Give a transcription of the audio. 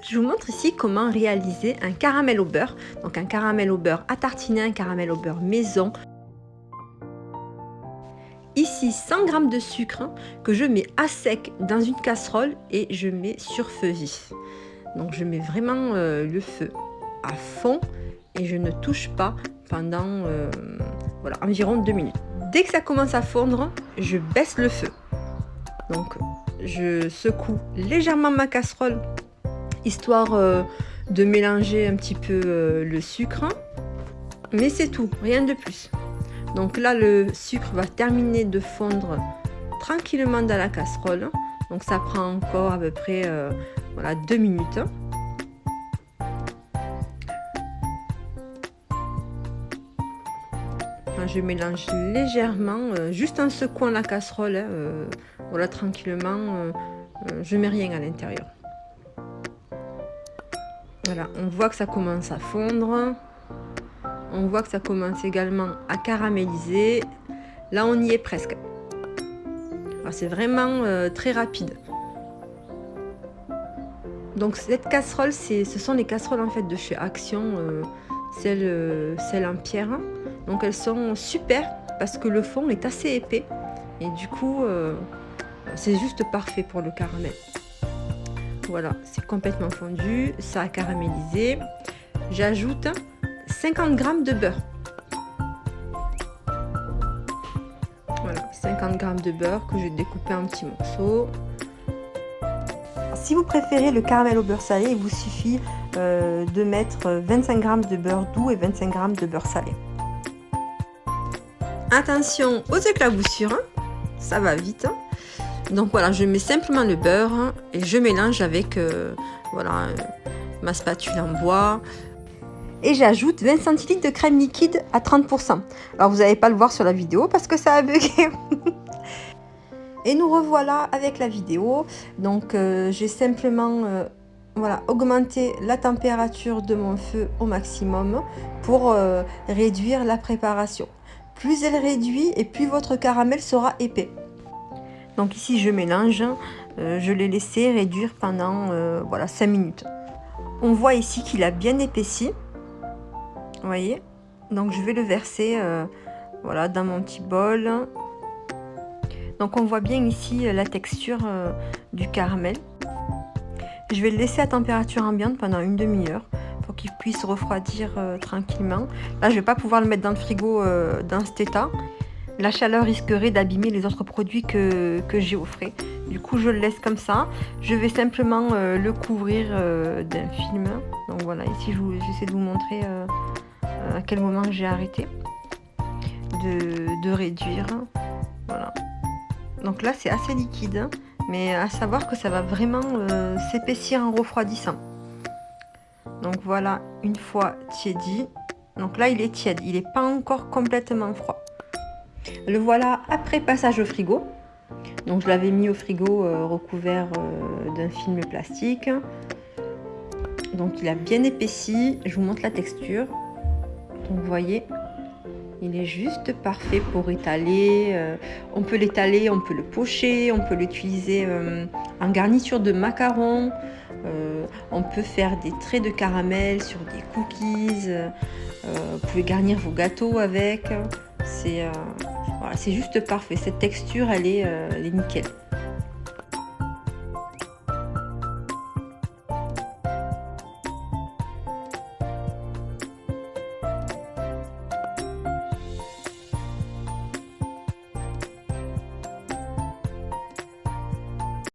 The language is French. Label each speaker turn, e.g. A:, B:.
A: Je vous montre ici comment réaliser un caramel au beurre. Donc un caramel au beurre à tartiner, un caramel au beurre maison. Ici 100 g de sucre que je mets à sec dans une casserole et je mets sur feu vif. Donc je mets vraiment le feu à fond et je ne touche pas pendant voilà, environ 2 minutes. Dès que ça commence à fondre, je baisse le feu. Donc je secoue légèrement ma casserole histoire de mélanger un petit peu le sucre, mais c'est tout, rien de plus. Donc là le sucre va terminer de fondre tranquillement dans la casserole, donc ça prend encore à peu près voilà, 2 minutes. Je mélange légèrement, juste en secouant la casserole, voilà, tranquillement, je mets rien à l'intérieur. Voilà, on voit que ça commence à fondre, on voit que ça commence également à caraméliser. Là on y est presque. C'est vraiment très rapide. Donc cette casserole, ce sont les casseroles en fait de chez Action, celles en pierre. Donc elles sont super parce que le fond est assez épais et du coup c'est juste parfait pour le caramel. Voilà, c'est complètement fondu, ça a caramélisé. J'ajoute 50 g de beurre. Voilà, 50 g de beurre que j'ai découpé en petits morceaux. Si vous préférez le caramel au beurre salé, il vous suffit de mettre 25 g de beurre doux et 25 g de beurre salé. Attention aux éclaboussures, ça va vite. Donc voilà, je mets simplement le beurre et je mélange avec voilà, ma spatule en bois. Et j'ajoute 20 centilitres de crème liquide à 30%. Alors vous n'allez pas le voir sur la vidéo parce que ça a bugué. Et nous revoilà avec la vidéo. Donc j'ai simplement voilà, augmenté la température de mon feu au maximum pour réduire la préparation. Plus elle réduit et plus votre caramel sera épais. Donc ici je mélange, je l'ai laissé réduire pendant voilà, 5 minutes. On voit ici qu'il a bien épaissi. Vous voyez, donc je vais le verser voilà, dans mon petit bol. Donc on voit bien ici la texture du caramel. Je vais le laisser à température ambiante pendant une demi-heure pour qu'il puisse refroidir tranquillement. Là je ne vais pas pouvoir le mettre dans le frigo dans cet état. La chaleur risquerait d'abîmer les autres produits que j'ai au frais. Du coup je le laisse comme ça. Je vais simplement le couvrir d'un film. Donc voilà, ici j'essaie de vous montrer à quel moment j'ai arrêté de réduire. Voilà. Donc là c'est assez liquide, mais à savoir que ça va vraiment s'épaissir en refroidissant. Donc voilà, une fois tiédi. Donc là il est tiède, il n'est pas encore complètement froid. Le voilà après passage au frigo. Donc je l'avais mis au frigo recouvert d'un film plastique. Donc il a bien épaissi. Je vous montre la texture. Donc vous voyez, il est juste parfait pour étaler. On peut l'étaler, on peut le pocher, on peut l'utiliser en garniture de macarons. On peut faire des traits de caramel sur des cookies. Vous pouvez garnir vos gâteaux avec. Voilà, c'est juste parfait. Cette texture, elle est nickel.